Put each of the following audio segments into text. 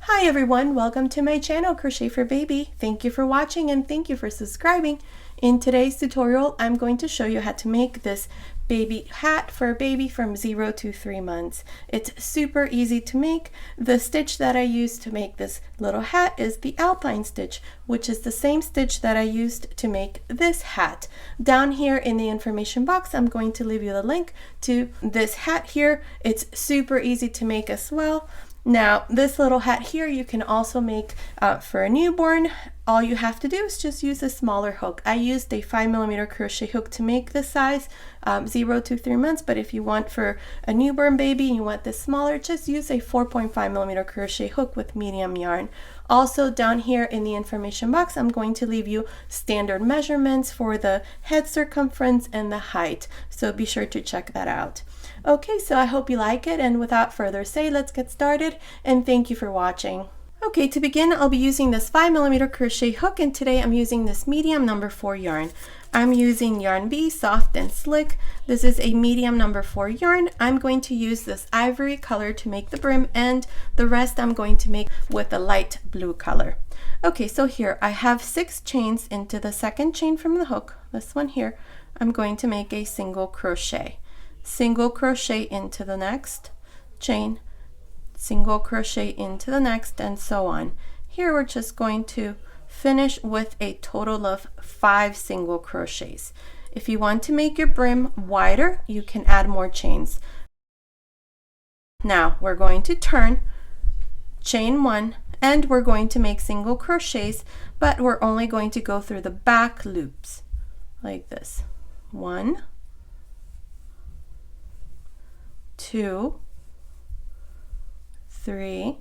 Hi everyone, welcome to my channel Crochet for Baby. Thank you for watching and thank you for subscribing. In today's tutorial, I'm going to show you how to make this baby hat for a baby from 0 to 3 months. It's super easy to make. The stitch that I used to make this little hat is the alpine stitch, which is the same stitch that I used to make this hat. Down here in the information box, I'm going to leave you the link to this hat here. It's super easy to make as well. Now, this little hat here you can also make for a newborn. All you have to do is just use a smaller hook. I used a 5mm crochet hook to make this size, 0 to 3 months, but if you want for a newborn baby and you want this smaller, just use a 4.5mm crochet hook with medium yarn. Also, down here in the information box, I'm going to leave you standard measurements for the head circumference and the height, so be sure to check that out. Okay, so I hope you like it, and without further ado, let's get started, and thank you for watching. Okay, to begin, I'll be using this 5mm crochet hook, and today I'm using this medium number 4 yarn. I'm using yarn B, soft and slick. This is a medium number 4 yarn. I'm going to use this ivory color to make the brim, and the rest I'm going to make with a light blue color. Okay, so here I have 6 chains into the second chain from the hook, this one here. I'm going to make a single crochet. Single crochet into the next chain, single crochet into the next, and so on. Here we're just going to finish with a total of 5 single crochets. If you want to make your brim wider, you can add more chains. Now we're going to turn, chain 1, and we're going to make single crochets, but we're only going to go through the back loops like this. 1, 2, 3,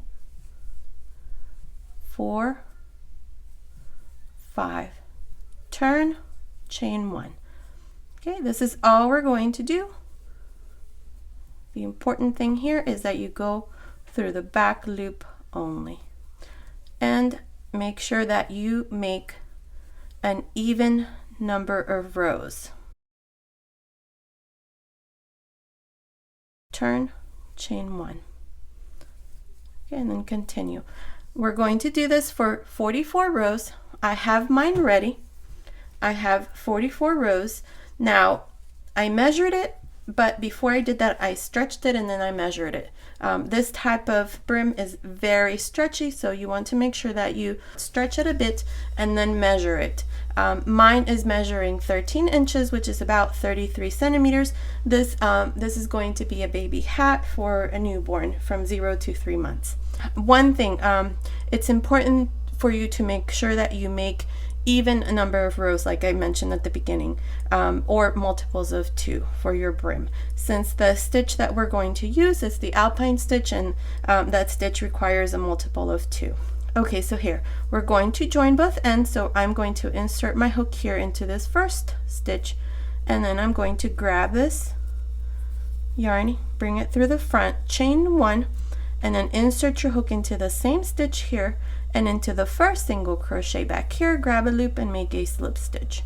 4, 5. Turn, chain 1. Okay, this is all we're going to do. The important thing here is that you go through the back loop only. And make sure that you make an even number of rows. Turn, chain 1. Okay, and then continue. We're going to do this for 44 rows. I have mine ready. I have 44 rows. Now, I measured it, but before I did that, I stretched it and then I measured it. This type of brim is very stretchy, so you want to make sure that you stretch it a bit and then measure it. Mine is measuring 13 inches, which is about 33 centimeters. This is going to be a baby hat for a newborn from 0 to 3 months. One thing, it's important for you to make sure that you make even a number of rows, like I mentioned at the beginning, or multiples of 2 for your brim. Since the stitch that we're going to use is the alpine stitch, and that stitch requires a multiple of 2. Okay, so here we're going to join both ends, so I'm going to insert my hook here into this first stitch, and then I'm going to grab this yarn, bring it through the front, chain 1, and then insert your hook into the same stitch here and into the first single crochet back here, grab a loop and make a slip stitch.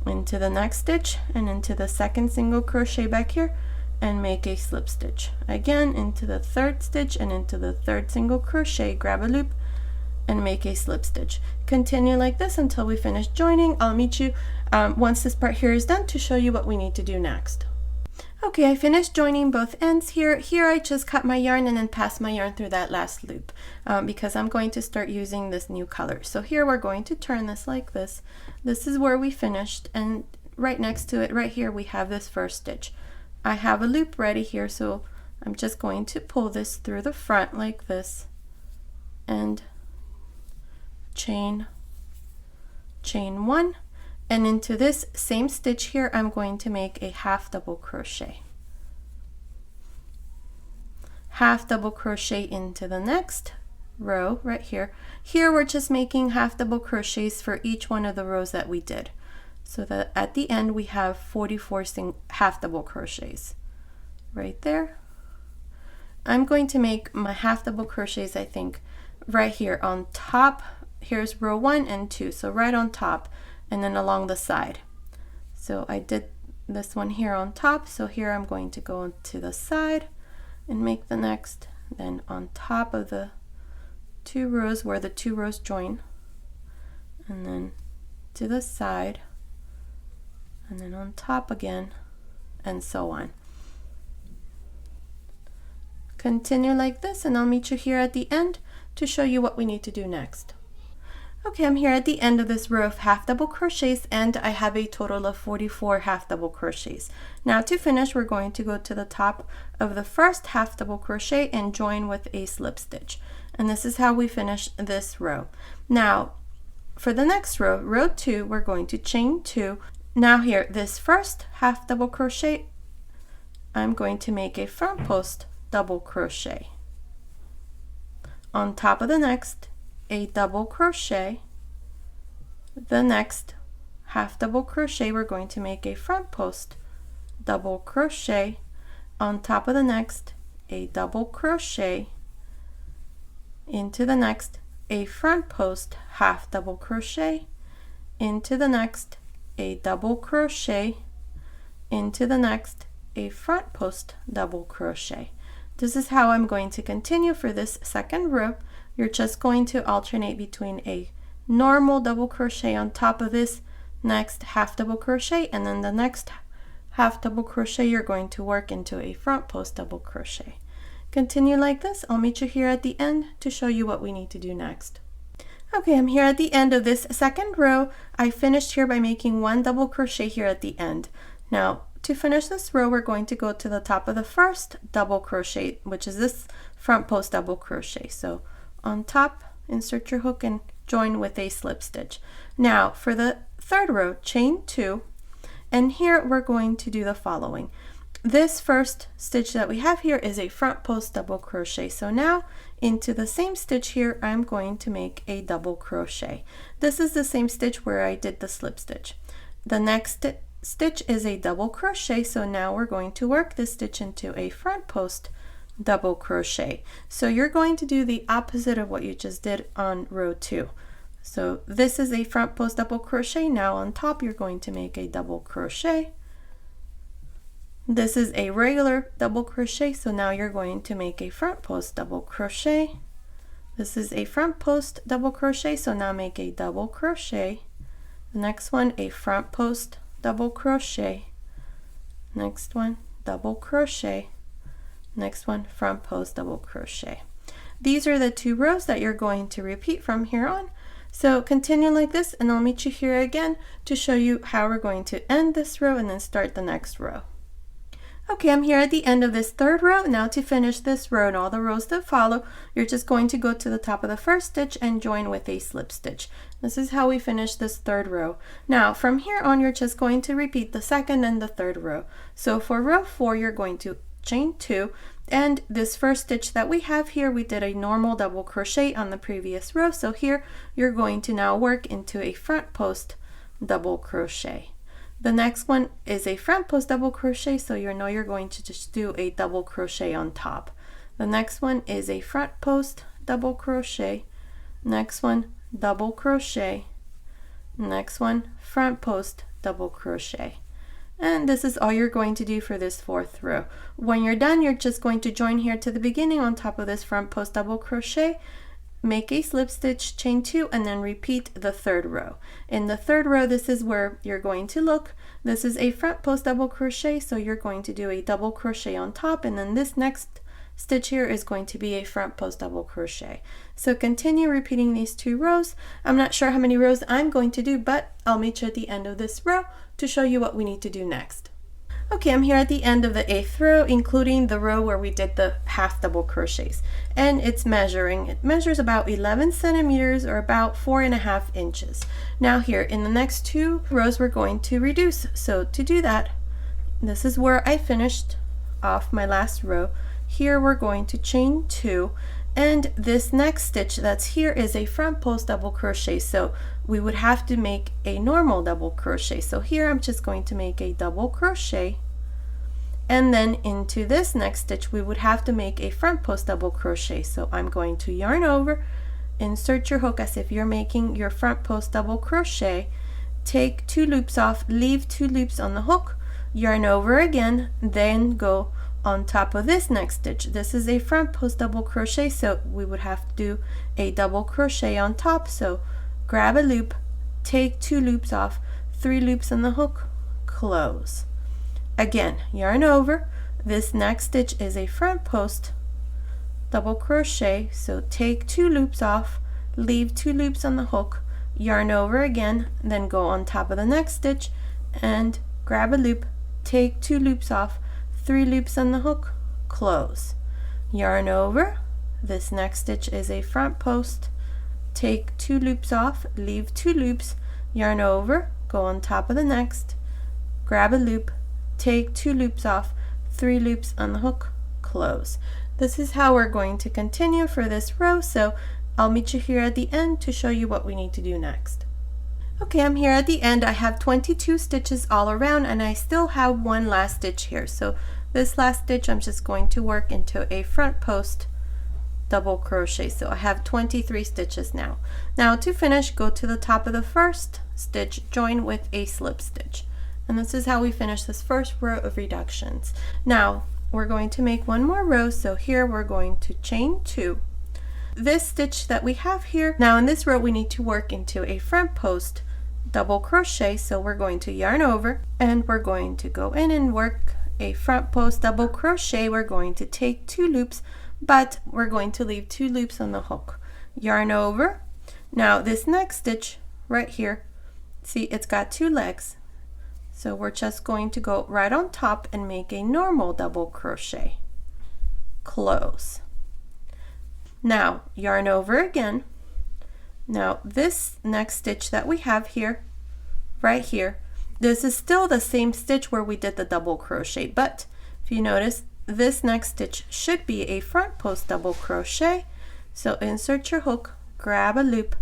Into the next stitch and into the second single crochet back here and make a slip stitch. Again, into the third stitch and into the third single crochet, grab a loop and make a slip stitch. Continue like this until we finish joining. I'll meet you once this part here is done to show you what we need to do next. Okay, I finished joining both ends here. Here I just cut my yarn and then pass my yarn through that last loop because I'm going to start using this new color. So here we're going to turn this like this. This is where we finished, and right next to it, right here, we have this first stitch. I have a loop ready here, so I'm just going to pull this through the front like this and chain 1. And into this same stitch here, I'm going to make a half double crochet. Half double crochet into the next row right here. Here we're just making half double crochets for each one of the rows that we did, so that at the end we have 44 half double crochets right there. I'm going to make my half double crochets, I think, right here on top. Here's row 1 and 2, so right on top, and then along the side. So I did this one here on top, so here I'm going to go to the side and make the next, then on top of the 2 rows where the 2 rows join, and then to the side, and then on top again, and so on. Continue like this, and I'll meet you here at the end to show you what we need to do next. Okay, I'm here at the end of this row of half double crochets, and I have a total of 44 half double crochets. Now to finish, we're going to go to the top of the first half double crochet and join with a slip stitch. And this is how we finish this row. Now for the next row, row 2, we're going to chain 2. Now here, this first half double crochet, I'm going to make a front post double crochet. On top of the next, a double crochet. The next half double crochet, we're going to make a front post double crochet. On top of the next, a double crochet. Into the next, a front post half double crochet. Into the next, a double crochet. Into the next, a front post double crochet. This is how I'm going to continue for this second row. You're just going to alternate between a normal double crochet on top of this next half double crochet, and then the next half double crochet you're going to work into a front post double crochet. Continue like this. I'll meet you here at the end to show you what we need to do next. Okay, I'm here at the end of this second row. I finished here by making 1 double crochet here at the end. Now to finish this row, we're going to go to the top of the first double crochet, which is this front post double crochet. So on top, insert your hook and join with a slip stitch. Now for the third row, chain 2, and here we're going to do the following. This first stitch that we have here is a front post double crochet. So now into the same stitch here, I'm going to make a double crochet. This is the same stitch where I did the slip stitch. The next stitch is a double crochet, so now we're going to work this stitch into a front post double crochet. So you're going to do the opposite of what you just did on row 2. So this is a front post double crochet. Now on top you're going to make a double crochet. This is a regular double crochet, so now you're going to make a front post double crochet. This is a front post double crochet, so now make a double crochet. The next one, a front post double crochet. Next one, double crochet. Next one, front post double crochet. These are the 2 rows that you're going to repeat from here on. So continue like this, and I'll meet you here again to show you how we're going to end this row and then start the next row. Okay, I'm here at the end of this third row. Now to finish this row and all the rows that follow, you're just going to go to the top of the first stitch and join with a slip stitch. This is how we finish this third row. Now from here on, you're just going to repeat the second and the third row. So for row 4, you're going to chain 2, and this first stitch that we have here, we did a normal double crochet on the previous row. So here you're going to now work into a front post double crochet. The next one is a front post double crochet, so you know you're going to just do a double crochet on top. The next one is a front post double crochet. Next one, double crochet. Next one, front post double crochet. And this is all you're going to do for this 4th row. When you're done, you're just going to join here to the beginning on top of this front post double crochet, make a slip stitch, chain 2, and then repeat the 3rd row. In the 3rd row, this is where you're going to look. This is a front post double crochet, so you're going to do a double crochet on top, and then this next stitch here is going to be a front post double crochet. So continue repeating these 2 rows. I'm not sure how many rows I'm going to do, but I'll meet you at the end of this row to show you what we need to do next. Okay, I'm here at the end of the 8th row, including the row where we did the half double crochets, and it's measuring. It measures about 11 centimeters or about 4.5 inches. Now here in the next 2 rows, we're going to reduce. So to do that, this is where I finished off my last row. Here we're going to chain 2, and this next stitch that's here is a front post double crochet, so we would have to make a normal double crochet. So here I'm just going to make a double crochet, and then into this next stitch we would have to make a front post double crochet. So I'm going to yarn over, insert your hook as if you're making your front post double crochet, take 2 loops off, leave 2 loops on the hook, yarn over again, then go on top of this next stitch. This is a front post double crochet, so we would have to do a double crochet on top. So grab a loop, take 2 loops off, 3 loops on the hook, close. Again, yarn over. This next stitch is a front post double crochet, so take 2 loops off, leave 2 loops on the hook, yarn over again, then go on top of the next stitch and grab a loop, take 2 loops off, 3 loops on the hook, close. Yarn over. This next stitch is a front post, take 2 loops off, leave 2 loops, yarn over, go on top of the next, grab a loop, take 2 loops off, 3 loops on the hook, close. This is how we're going to continue for this row, so I'll meet you here at the end to show you what we need to do next. Okay, I'm here at the end. I have 22 stitches all around and I still have one last stitch here. So this last stitch I'm just going to work into a front post double crochet. So I have 23 stitches now. Now to finish, go to the top of the first stitch, join with a slip stitch. And this is how we finish this first row of reductions. Now we're going to make one more row, so here we're going to chain 2. This stitch that we have here, now in this row we need to work into a front post double crochet, so we're going to yarn over and we're going to go in and work a front post double crochet. We're going to take 2 loops, but we're going to leave 2 loops on the hook. Yarn over. Now this next stitch right here, see, it's got 2 legs. So we're just going to go right on top and make a normal double crochet. Close. Now yarn over again. Now this next stitch that we have here, right here, this is still the same stitch where we did the double crochet, but if you notice, this next stitch should be a front post double crochet. So insert your hook, grab a loop,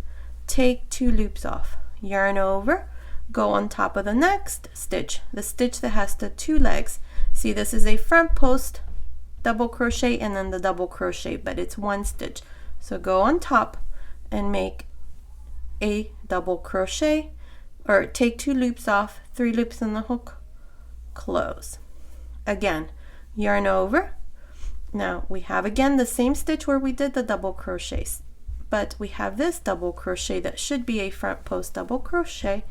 take 2 loops off, yarn over, go on top of the next stitch, the stitch that has the 2 legs. See, this is a front post double crochet and then the double crochet, but it's one stitch. So go on top and make a double crochet, or take 2 loops off, 3 loops in the hook, close. Again, yarn over. Now we have again the same stitch where we did the double crochets, but we have this double crochet that should be a front post double crochet.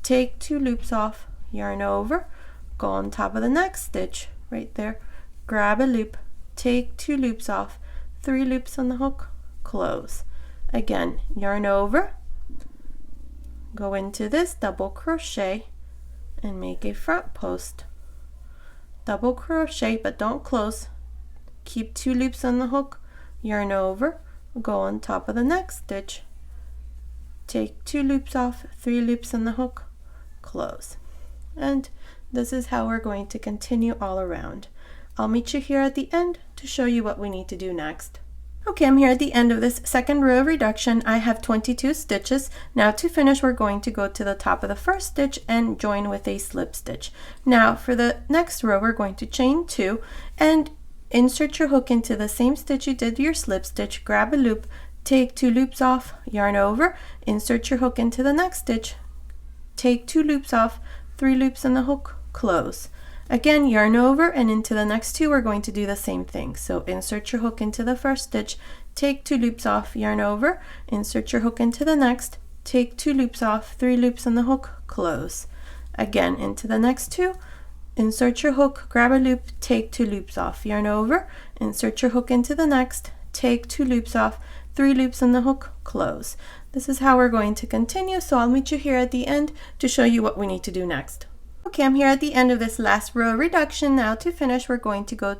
Take 2 loops off, yarn over, go on top of the next stitch right there, grab a loop, take 2 loops off, 3 loops on the hook, close. Again, yarn over, go into this double crochet and make a front post double crochet, but don't close. Keep 2 loops on the hook, yarn over, go on top of the next stitch, take 2 loops off, 3 loops on the hook, close. And this is how we're going to continue all around. I'll meet you here at the end to show you what we need to do next. Okay, I'm here at the end of this second row of reduction. I have 22 stitches. Now to finish, we're going to go to the top of the first stitch and join with a slip stitch. Now for the next row, we're going to chain 2 and insert your hook into the same stitch you did your slip stitch, grab a loop, take 2 loops off, yarn over, insert your hook into the next stitch, take 2 loops off, 3 loops on the hook, close. Again, yarn over, and into the next 2 we're going to do the same thing. So insert your hook into the first stitch, take 2 loops off, yarn over, insert your hook into the next, take 2 loops off, 3 loops on the hook, close. Again, into the next 2, insert your hook, grab a loop, take 2 loops off, yarn over, insert your hook into the next, take 2 loops off, 3 loops on the hook, close. This is how we're going to continue, so I'll meet you here at the end to show you what we need to do next. Okay, I'm here at the end of this last row reduction. Now to finish, we're going to go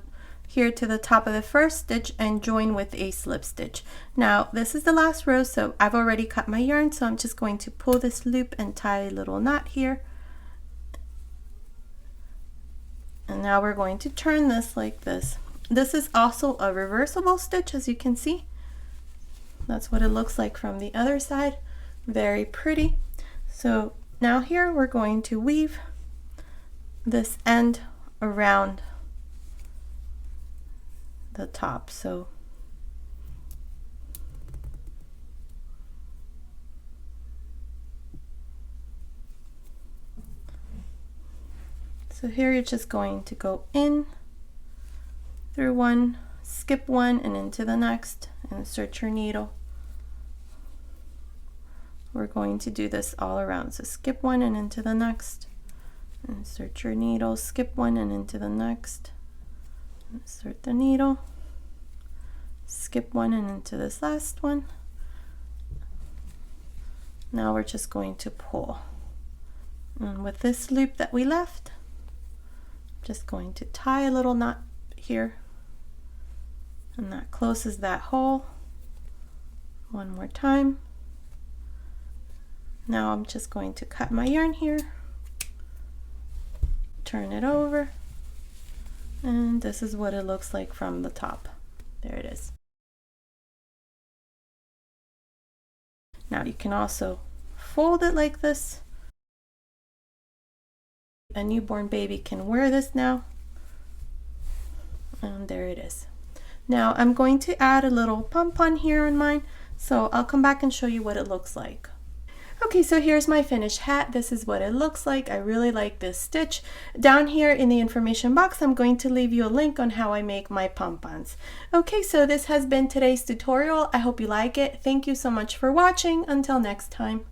here to the top of the first stitch and join with a slip stitch. Now this is the last row, so I've already cut my yarn, so I'm just going to pull this loop and tie a little knot here. And now we're going to turn this like this. This is also a reversible stitch, as you can see. That's what it looks like from the other side. Very pretty. So now here we're going to weave this end around the top. So here you're just going to go in through one, skip one and into the next, insert your needle. We're going to do this all around, so skip one and into the next, insert your needle, skip one and into the next, insert the needle, skip one and into this last one. Now we're just going to pull, and with this loop that we left, I'm just going to tie a little knot here, and that closes that hole. One more time. Now I'm just going to cut my yarn here, turn it over, and this is what it looks like from the top. There it is. Now you can also fold it like this. A newborn baby can wear this now. And there it is. Now I'm going to add a little pom-pom here on mine, so I'll come back and show you what it looks like. Okay, so here's my finished hat. This is what it looks like. I really like this stitch. Down here in the information box, I'm going to leave you a link on how I make my pom-poms. Okay, so this has been today's tutorial. I hope you like it. Thank you so much for watching. Until next time.